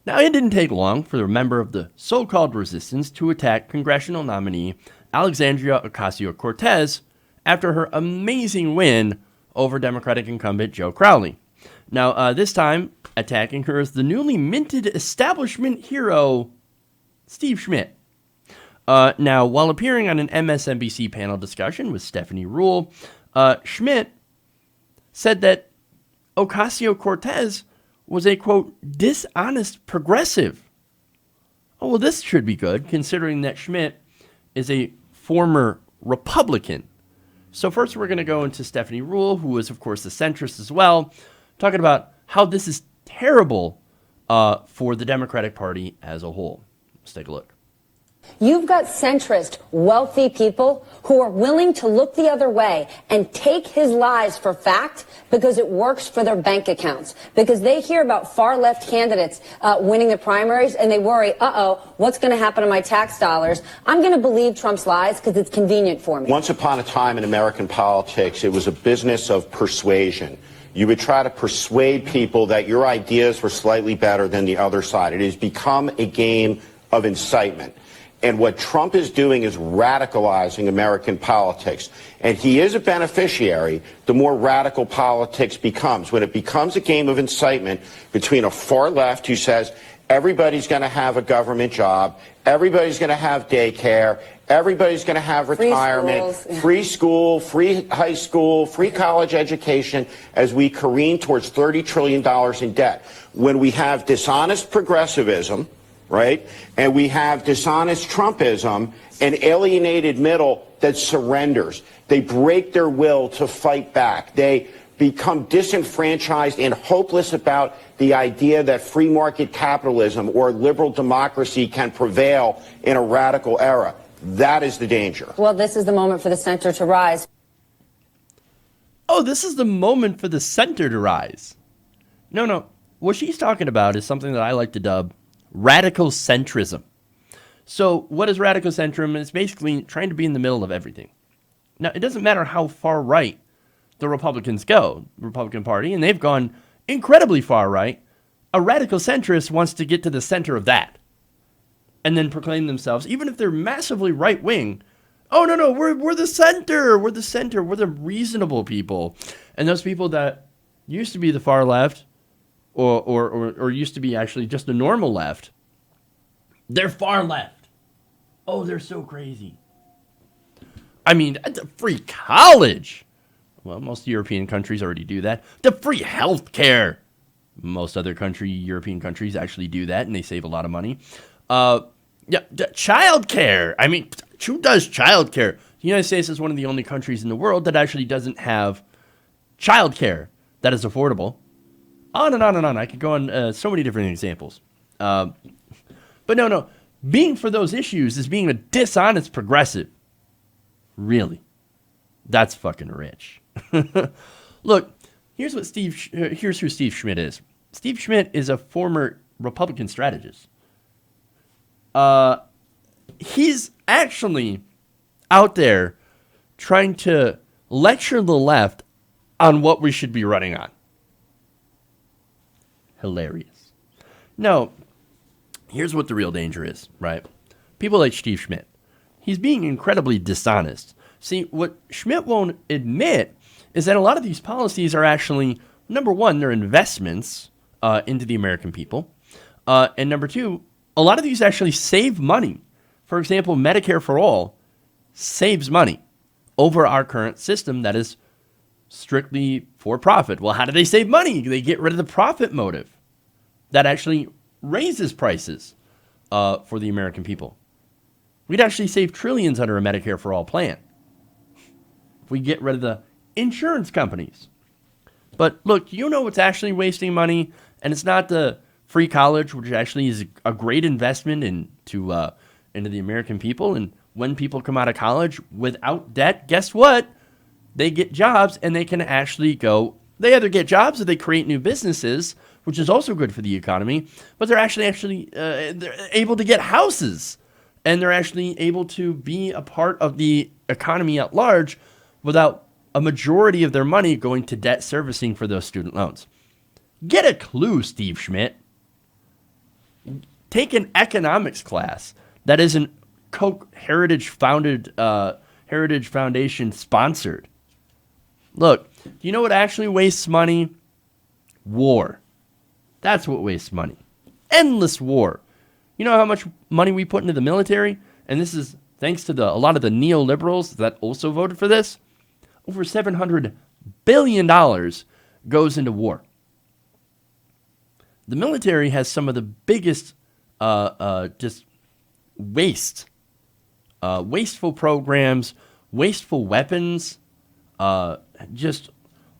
Now, it didn't take long for a member of the so-called resistance to attack congressional nominee Alexandria Ocasio-Cortez after her amazing win over Democratic incumbent Joe Crowley. Now, this time, attacking her is the newly minted establishment hero, Steve Schmidt. Now, while appearing on an MSNBC panel discussion with Stephanie Ruhle, Schmidt said that Ocasio-Cortez was a, quote, dishonest progressive. Oh, well, this should be good, considering that Schmidt is a former Republican. So first we're going to go into Stephanie Ruhle, who is, of course, a centrist as well, talking about how this is terrible for the Democratic Party as a whole. Let's take a look. You've got centrist, wealthy people who are willing to look the other way and take his lies for fact because it works for their bank accounts, because they hear about far-left candidates winning the primaries and they worry, what's going to happen to my tax dollars? I'm going to believe Trump's lies because it's convenient for me. Once upon a time in American politics, it was a business of persuasion. You would try to persuade people that your ideas were slightly better than the other side. It has become a game of incitement. And what Trump is doing is radicalizing American politics. And he is a beneficiary the more radical politics becomes. When it becomes a game of incitement between a far left who says everybody's going to have a government job, everybody's going to have daycare, everybody's going to have retirement, free school, free high school, free college education, as we careen towards $30 trillion in debt. When we have dishonest progressivism, right, and we have dishonest Trumpism, an alienated middle that surrenders. They break their will to fight back. They become disenfranchised and hopeless about the idea that free market capitalism or liberal democracy can prevail in a radical era. That is the danger. Well, this is the moment for the center to rise. Oh, this is the moment for the center to rise. No. What she's talking about is something that I like to dub radical centrism. So what is radical centrism? It's basically trying to be in the middle of everything. Now, it doesn't matter how far right the Republicans go, the Republican Party, and they've gone incredibly far right. A radical centrist wants to get to the center of that and then proclaim themselves, even if they're massively right-wing, oh, no, we're the center, we're the reasonable people. And those people that used to be the far left or used to be actually just the normal left, they're far left. Oh, they're so crazy. I mean, the free college. Well, most European countries already do that. The free health care. Most other European countries actually do that, and they save a lot of money. The child care. I mean, who does child care? The United States is one of the only countries in the world that actually doesn't have child care that is affordable. On and on and on. I could go on so many different examples. But no. Being for those issues is being a dishonest progressive. Really. That's fucking rich. Look, here's who Steve Schmidt is. Steve Schmidt is a former Republican strategist. He's actually out there trying to lecture the left on what we should be running on. Hilarious. No, here's what the real danger is, right? People like Steve Schmidt. He's being incredibly dishonest. See, what Schmidt won't admit is that a lot of these policies are actually, number one, they're investments into the American people. And number two, a lot of these actually save money. For example, Medicare for All saves money over our current system that is strictly for profit. Well, how do they save money? They get rid of the profit motive that actually raises prices for the American people. We'd actually save trillions under a Medicare for All plan if we get rid of the insurance companies. But look, you know what's actually wasting money, and it's not the free college, which actually is a great investment into the American people. And when people come out of college without debt, guess what? They get jobs, and they can actually go. They either get jobs or they create new businesses, which is also good for the economy. But they're actually they're able to get houses, and they're actually able to be a part of the economy at large without a majority of their money going to debt servicing for those student loans. Get a clue, Steve Schmidt. Take an economics class that isn't Koch Heritage Foundation sponsored. Look, do you know what actually wastes money? War. That's what wastes money. Endless war. You know how much money we put into the military? And this is thanks to a lot of the neoliberals that also voted for this. Over $700 billion goes into war. The military has some of the biggest just wasteful programs, wasteful weapons, just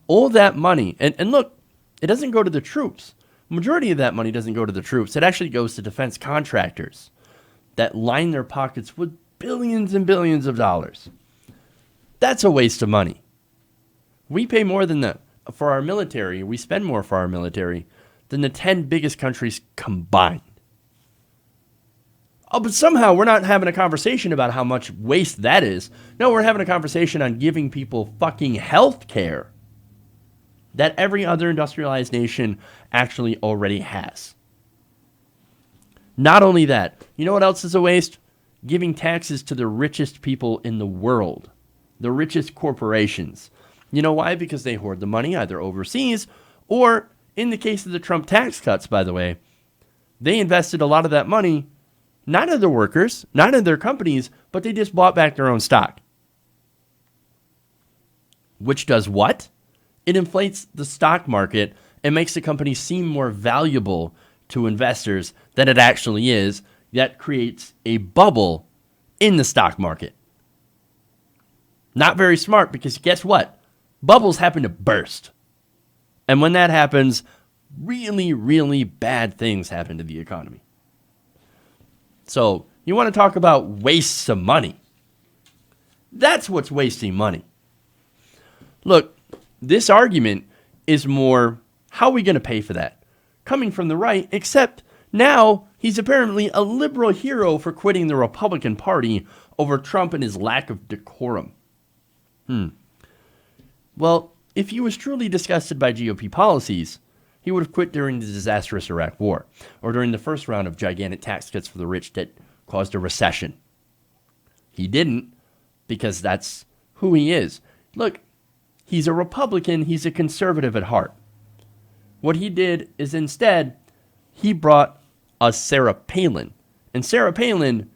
all that money. And look, it doesn't go to the troops. Majority of that money doesn't go to the troops. It actually goes to defense contractors that line their pockets with billions and billions of dollars. That's a waste of money. We pay more for our military. We spend more for our military than the 10 biggest countries combined. Oh, but somehow we're not having a conversation about how much waste that is. No, we're having a conversation on giving people fucking health care that every other industrialized nation actually already has. Not only that, you know what else is a waste? Giving taxes to the richest people in the world, the richest corporations. You know why? Because they hoard the money either overseas or, in the case of the Trump tax cuts, by the way, they invested a lot of that money not in their workers, not in their companies, but they just bought back their own stock. Which does what? It inflates the stock market and makes the company seem more valuable to investors than it actually is. That creates a bubble in the stock market. Not very smart, because guess what? Bubbles happen to burst. And when that happens, really, really bad things happen to the economy. So, you want to talk about wastes of money. That's what's wasting money. Look, this argument is more, how are we going to pay for that? Coming from the right, except now he's apparently a liberal hero for quitting the Republican Party over Trump and his lack of decorum. Well, if he was truly disgusted by GOP policies, he would have quit during the disastrous Iraq War, or during the first round of gigantic tax cuts for the rich that caused a recession. He didn't, because that's who he is. Look, he's a Republican, he's a conservative at heart. What he did is instead, he brought a Sarah Palin. And Sarah Palin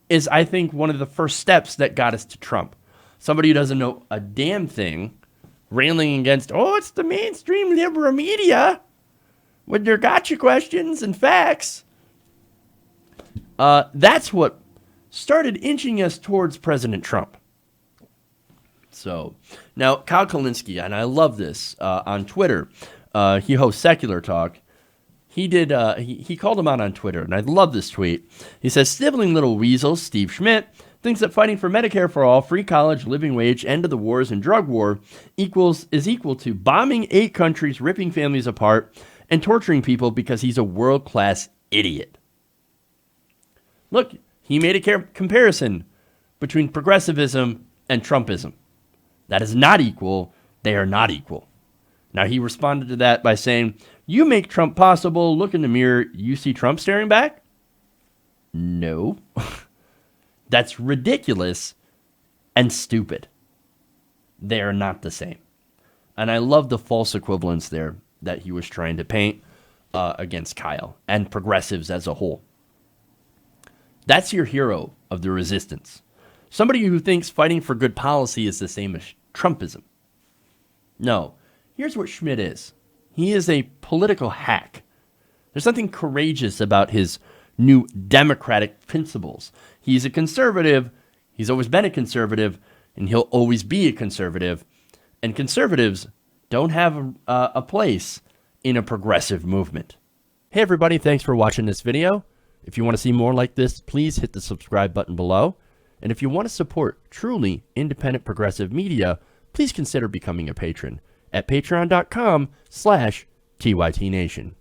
is, I think, one of the first steps that got us to Trump. Somebody who doesn't know a damn thing, railing against, it's the mainstream liberal media with their gotcha questions and facts. That's what started inching us towards President Trump. So, now Kyle Kalinske, and I love this, on Twitter, he hosts Secular Talk. He called him out on Twitter, and I love this tweet. He says, "Sniveling little weasel Steve Schmidt thinks that fighting for Medicare for all, free college, living wage, end of the wars, and drug war is equal to bombing 8 countries, ripping families apart, and torturing people because he's a world-class idiot." Look, he made a comparison between progressivism and Trumpism. That is not equal. They are not equal. Now, he responded to that by saying, "You make Trump possible. Look in the mirror. You see Trump staring back?" No. That's ridiculous and stupid. They are not the same. And I love the false equivalence there that he was trying to paint against Kyle and progressives as a whole. That's your hero of the resistance. Somebody who thinks fighting for good policy is the same as Trumpism. No, here's what Schmidt is. He is a political hack. There's nothing courageous about his new democratic principles. He's a conservative. He's always been a conservative, and he'll always be a conservative. And conservatives don't have a place in a progressive movement. Hey everybody, thanks for watching this video. If you want to see more like this, please hit the subscribe button below. And if you want to support truly independent progressive media, please consider becoming a patron at patreon.com/TYTNation.